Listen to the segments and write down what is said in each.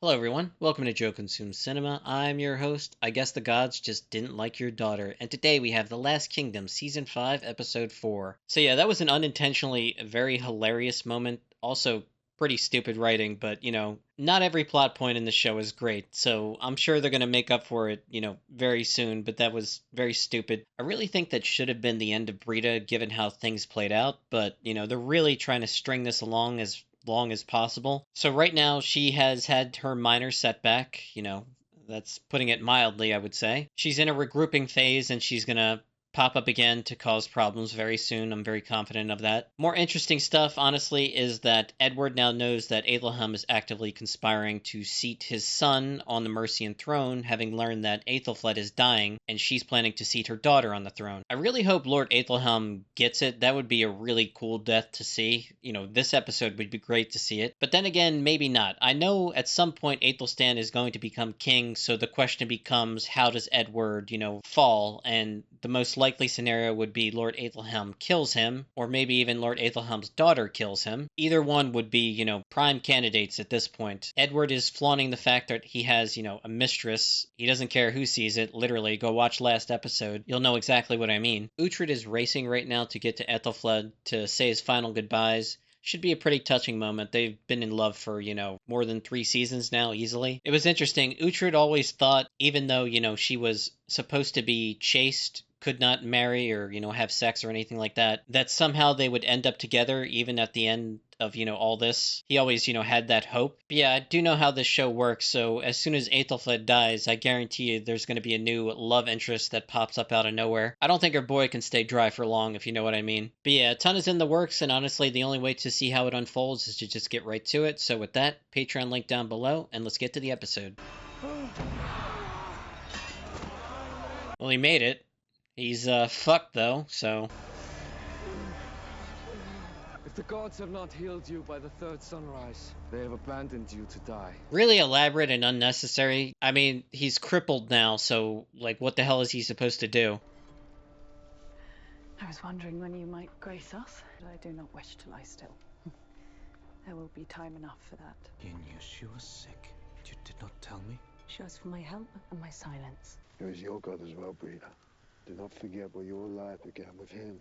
Hello, everyone. Welcome to Joe Consumes Cinema. I'm your host. I guess the gods just didn't like your daughter. And today we have The Last Kingdom, Season 5, Episode 4. So, yeah, that was an unintentionally very hilarious moment. Also, pretty stupid writing, but, not every plot point in the show is great. So, I'm sure they're going to make up for it, very soon, but that was very stupid. I really think that should have been the end of Brita, given how things played out, but, they're really trying to string this along as long as possible. So right now she has had her minor setback, that's putting it mildly, I would say. She's in a regrouping phase and she's going to pop up again to cause problems very soon. I'm very confident of that. More interesting stuff, honestly, is that Edward now knows that Aethelham is actively conspiring to seat his son on the Mercian throne, having learned that Aethelflaed is dying, and she's planning to seat her daughter on the throne. I really hope Lord Aethelham gets it. That would be a really cool death to see. This episode would be great to see it. But then again, maybe not. I know at some point Aethelstan is going to become king, so the question becomes, how does Edward, fall? And the most likely scenario would be Lord Aethelham kills him, or maybe even Lord Aethelham's daughter kills him. Either one would be, prime candidates at this point. Edward is flaunting the fact that he has, a mistress. He doesn't care who sees it, literally. Go watch last episode. You'll know exactly what I mean. Uhtred is racing right now to get to Ethelflaed to say his final goodbyes. Should be a pretty touching moment. They've been in love for, more than 3 seasons now, easily. It was interesting. Uhtred always thought, even though, she was supposed to be chaste, could not marry or, have sex or anything like that, that somehow they would end up together even at the end of, all this. He always, had that hope. But yeah, I do know how this show works, so as soon as Aethelflaed dies, I guarantee you there's going to be a new love interest that pops up out of nowhere. I don't think our boy can stay dry for long, if you know what I mean. But yeah, a ton is in the works, and honestly, the only way to see how it unfolds is to just get right to it. So with that, Patreon link down below, and let's get to the episode. Well, he made it. He's fucked though, so. If the gods have not healed you by the third sunrise, they have abandoned you to die. Really elaborate and unnecessary. I mean, he's crippled now, so, like, what the hell is he supposed to do? I was wondering when you might grace us, but I do not wish to lie still. There will be time enough for that. You knew she was sick. You did not tell me. She asked for my help and my silence. He was your god as well, Brita. Do not forget where your life began with him,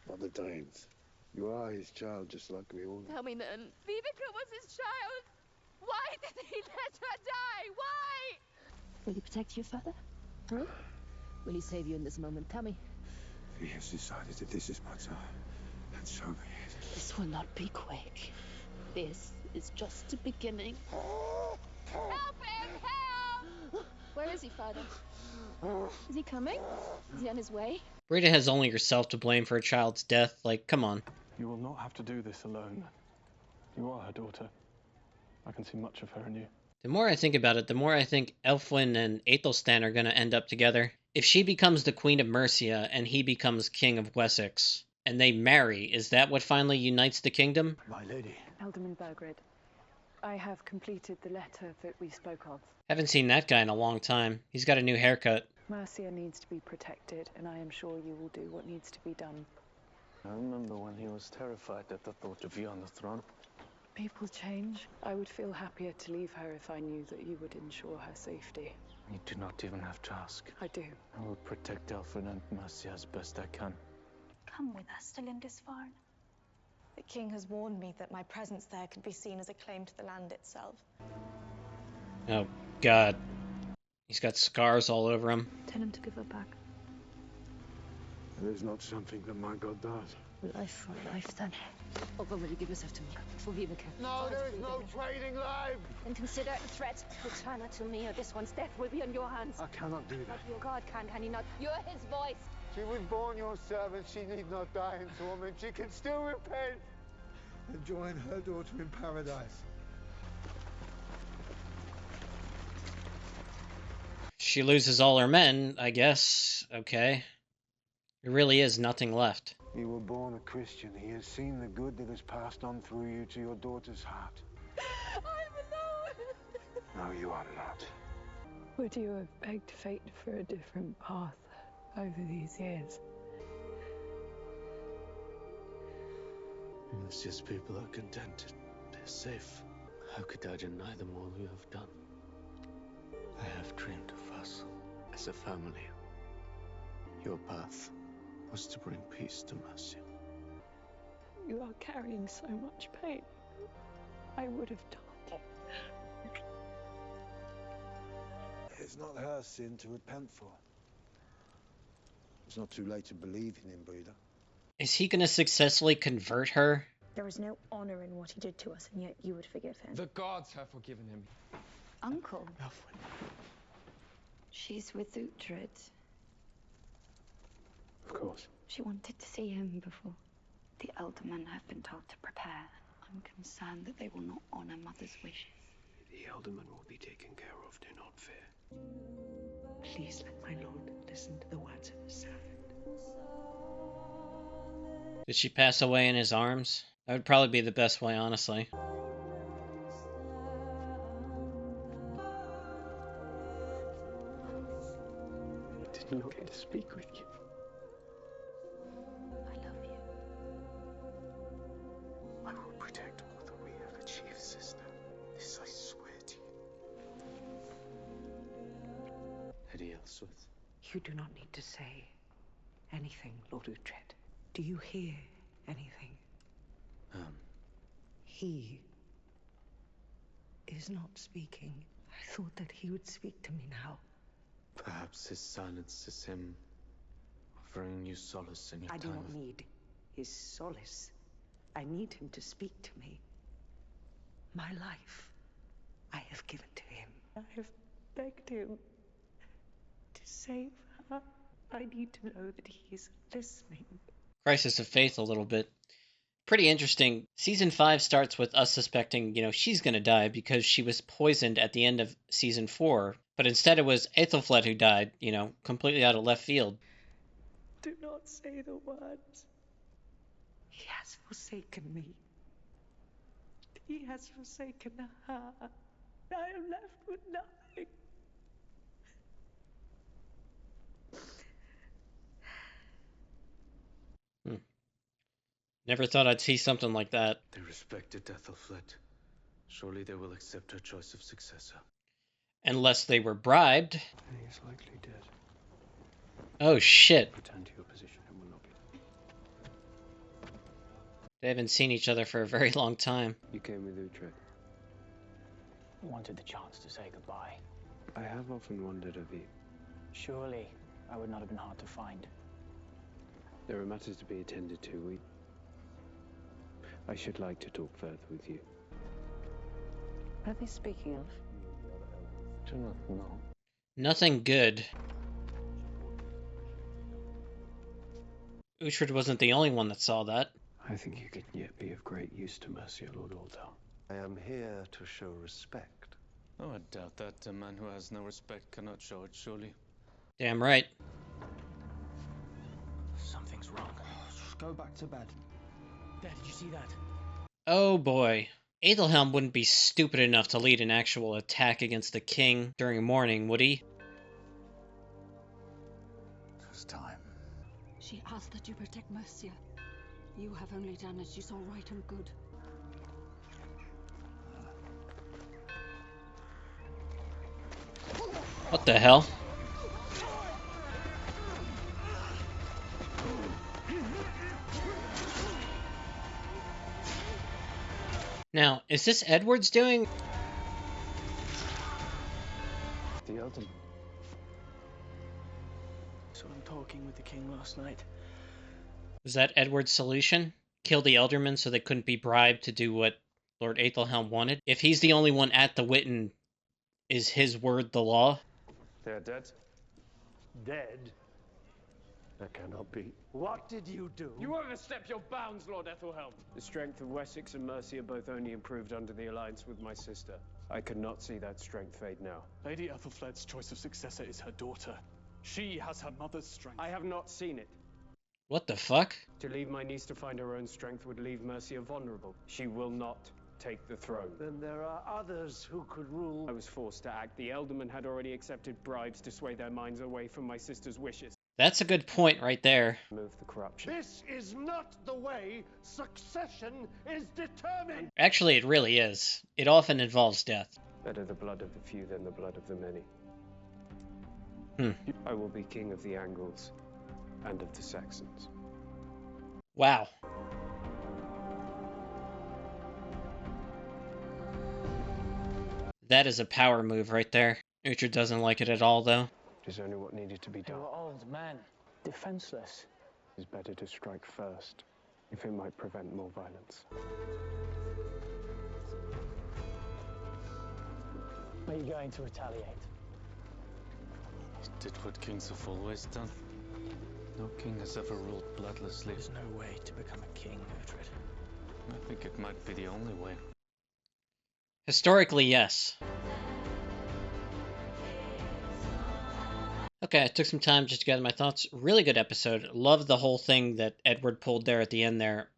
not the Danes. You are his child, just like we all know. Tell me then, Viveka was his child. Why did he let her die? Why? Will he protect you further? Huh? Will he save you in this moment? Tell me. He has decided that this is my time, and so be it. This will not be quick. This is just the beginning. Help him! Help! Where is he, father? Is he coming? Is he on his way? Brita has only herself to blame for a child's death. Like, come on. You will not have to do this alone. You are her daughter. I can see much of her in you. The more I think about it, the more I think Elfwin and Aethelstan are going to end up together. If she becomes the Queen of Mercia and he becomes King of Wessex, and they marry, is that what finally unites the kingdom? My lady. Alderman Bergred, I have completed the letter that we spoke of. Haven't seen that guy in a long time. He's got a new haircut. Mercia needs to be protected, and I am sure you will do what needs to be done. I remember when he was terrified at the thought of you on the throne. People change. I would feel happier to leave her if I knew that you would ensure her safety. You do not even have to ask. I do. I will protect Elfrin and Mercia as best I can. Come with us to Lindisfarne. The king has warned me that my presence there could be seen as a claim to the land itself. Oh, God. He's got scars all over him. Tell him to give her back. It is not something that my god does. Life for life, then. Over, will you give yourself to me? For Viveka. No, there is no trading life! And consider it a threat. Return her to me, or this one's death will be on your hands. I cannot do that. But your God can he not? You're his voice. She was born your servant. She need not die in torment. She can still repent and join her daughter in paradise. She loses all her men, I guess. Okay. There really is nothing left. You were born a Christian. He has seen the good that has passed on through you to your daughter's heart. I'm alone. No, you are not. Would you have begged fate for a different path over these years? Mercia's people are contented. They're safe. How could I deny them all you have done? I have dreamed of us as a family. Your path was to bring peace to Mercia. You are carrying so much pain. I would have died. It's not her sin to repent for. It's not too late to believe in him, Breda. Is he going to successfully convert her? There is no honor in what he did to us, and yet you would forgive him. The gods have forgiven him. Uncle, Alfred. she's with Uhtred. Of course. She wanted to see him before. The Eldermen have been told to prepare. I'm concerned that they will not honor Mother's wishes. The Eldermen will be taken care of, do not fear. Please let my lord listen to the words of the servant. Did she pass away in his arms? That would probably be the best way, honestly. I did not get to speak with you. I love you. I will protect all that we have achieved, sister. This I swear to you. Lady Ellsworth. You do not need to say anything, Lord Uhtred. Do you hear anything? He is not speaking. I thought that he would speak to me now. Perhaps his silence is him offering you solace in your I do time not of... need his solace. I need him to speak to me. My life, I have given to him. I have begged him to save her. I need to know that he is listening. Crisis of faith a little bit. Pretty interesting. Season 5 starts with us suspecting, she's gonna die because she was poisoned at the end of Season 4. But instead it was Aethelflaed who died, completely out of left field. Do not say the words. He has forsaken me. He has forsaken her. I am left with nothing. Never thought I'd see something like that. They respected Aethelflaed. Surely they will accept her choice of successor. Unless they were bribed. He is likely dead. Oh shit. Return to your position and will not be... They haven't seen each other for a very long time. You came with Uhtred. Wanted the chance to say goodbye. I have often wondered of you. Surely, I would not have been hard to find. There are matters to be attended to. I should like to talk further with you. What are they speaking of? Do not know. Nothing good. Uhtred wasn't the only one that saw that. I think you can yet be of great use to Mercia, Lord Aldal. I am here to show respect. Oh, I doubt that. A man who has no respect cannot show it, surely. Damn right. Something's wrong. Just go back to bed. Dad, did you see that? Oh boy. Aethelhelm wouldn't be stupid enough to lead an actual attack against the king during mourning, would he? It's time. She asked that you protect Mercia. You have only done as you saw right and good. What the hell? Now, is this Edward's doing? The Elderman. So I'm talking with the king last night. Was that Edward's solution? Kill the Eldermen so they couldn't be bribed to do what Lord Aethelhelm wanted? If he's the only one at the Witten, is his word the law? They are dead. Dead? That cannot be. What did you do? You overstep your bounds, Lord Aethelhelm. The strength of Wessex and Mercia both only improved under the alliance with my sister. I could not see that strength fade now. Lady Aethelflaed's choice of successor is her daughter. She has her mother's strength. I have not seen it. What the fuck? To leave my niece to find her own strength would leave Mercia vulnerable. She will not take the throne. Then there are others who could rule. I was forced to act. The Eldermen had already accepted bribes to sway their minds away from my sister's wishes. That's a good point right there. Remove the corruption. This is not the way succession is determined. Actually, it really is. It often involves death. Better the blood of the few than the blood of the many. Hmm. I will be king of the Angles and of the Saxons. Wow. That is a power move right there. Uhtred doesn't like it at all, though. It is only what needed to be They done. were old men, defenseless. It is better to strike first, if it might prevent more violence. Are you going to retaliate? He did what kings have always done. No king has ever ruled bloodlessly. There's no way to become a king, Uhtred. I think it might be the only way. Historically, yes. Okay, I took some time just to gather my thoughts. Really good episode. Loved the whole thing that Edward pulled there at the end there.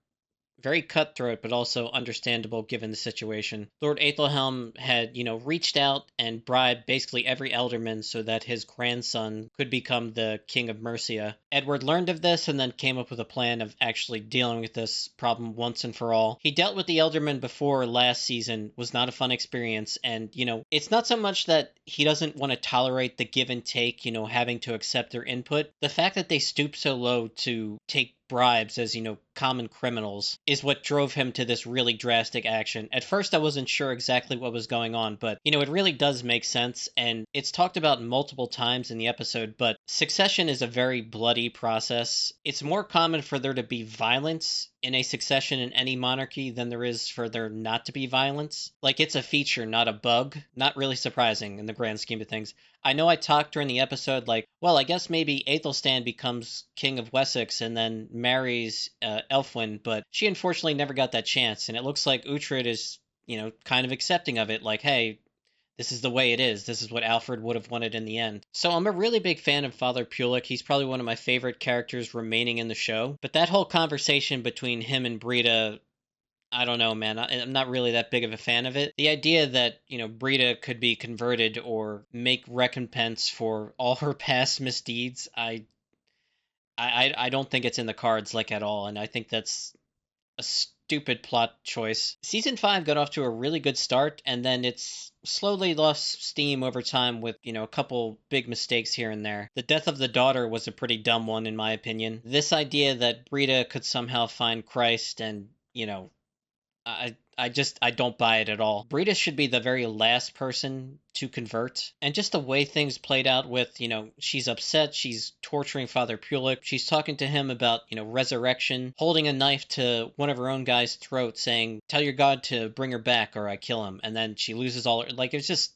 Very cutthroat, but also understandable given the situation. Lord Aethelhelm had, reached out and bribed basically every Elderman so that his grandson could become the King of Mercia. Edward learned of this and then came up with a plan of actually dealing with this problem once and for all. He dealt with the Elderman before last season, was not a fun experience, and, it's not so much that he doesn't want to tolerate the give and take, having to accept their input. The fact that they stoop so low to take bribes as, common criminals is what drove him to this really drastic action. At first, I wasn't sure exactly what was going on, but, it really does make sense, and it's talked about multiple times in the episode, but succession is a very bloody process. It's more common for there to be violence in a succession in any monarchy than there is for there not to be violence. Like, it's a feature, not a bug. Not really surprising in the grand scheme of things. I know I talked during the episode like, well, I guess maybe Aethelstan becomes King of Wessex and then marries Elfwin, but she unfortunately never got that chance, and it looks like Uhtred is, kind of accepting of it, like, hey, this is the way it is. This is what Alfred would have wanted in the end. So I'm a really big fan of Father Pulik. He's probably one of my favorite characters remaining in the show. But that whole conversation between him and Brita, I don't know, man. I'm not really that big of a fan of it. The idea that, Brita could be converted or make recompense for all her past misdeeds, I don't think it's in the cards, like, at all. And I think that's a stupid plot choice. Season 5 got off to a really good start, and then it's slowly lost steam over time with, a couple big mistakes here and there. The death of the daughter was a pretty dumb one, in my opinion. This idea that Brita could somehow find Christ and, I don't buy it at all. Brita should be the very last person to convert. And just the way things played out with, she's upset, she's torturing Father Pulik, she's talking to him about, resurrection, holding a knife to one of her own guy's throat saying, tell your God to bring her back or I kill him. And then she loses all her, like, it's just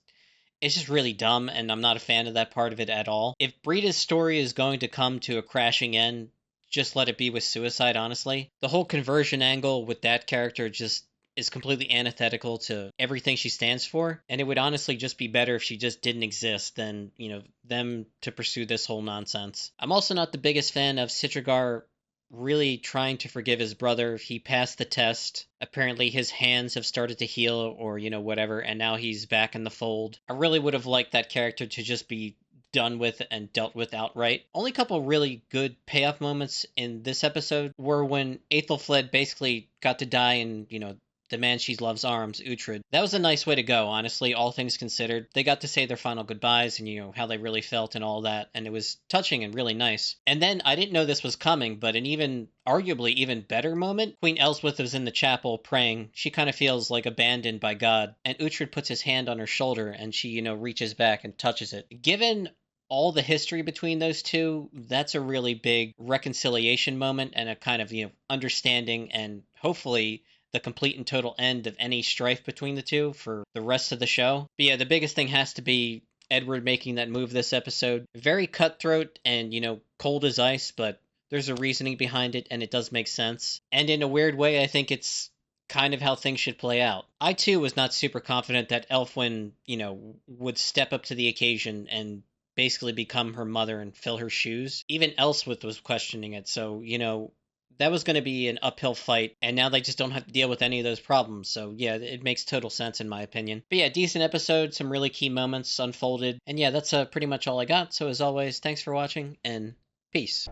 really dumb, and I'm not a fan of that part of it at all. If Brita's story is going to come to a crashing end, just let it be with suicide, honestly. The whole conversion angle with that character just is completely antithetical to everything she stands for, and it would honestly just be better if she just didn't exist than, them to pursue this whole nonsense. I'm also not the biggest fan of Citrigar really trying to forgive his brother. He passed the test. Apparently his hands have started to heal or, whatever, and now he's back in the fold. I really would have liked that character to just be done with and dealt with outright. Only couple really good payoff moments in this episode were when Aethelflaed basically got to die in, the man she loves arms, Uhtred. That was a nice way to go, honestly, all things considered. They got to say their final goodbyes and, how they really felt and all that, and it was touching and really nice. And then, I didn't know this was coming, but an arguably even better moment, Queen Elswith was in the chapel praying. She kind of feels like abandoned by God, and Uhtred puts his hand on her shoulder, and she, reaches back and touches it. Given all the history between those two, that's a really big reconciliation moment and a kind of, understanding and hopefully the complete and total end of any strife between the two for the rest of the show. But yeah, the biggest thing has to be Edward making that move this episode. Very cutthroat and, cold as ice, but there's a reasoning behind it and it does make sense. And in a weird way, I think it's kind of how things should play out. I too was not super confident that Elfwin, would step up to the occasion and basically become her mother and fill her shoes. Even Elswith was questioning it, so, that was going to be an uphill fight, and now they just don't have to deal with any of those problems, so yeah, it makes total sense in my opinion. But yeah, decent episode, some really key moments unfolded, and yeah, that's pretty much all I got, so as always, thanks for watching, and Peace.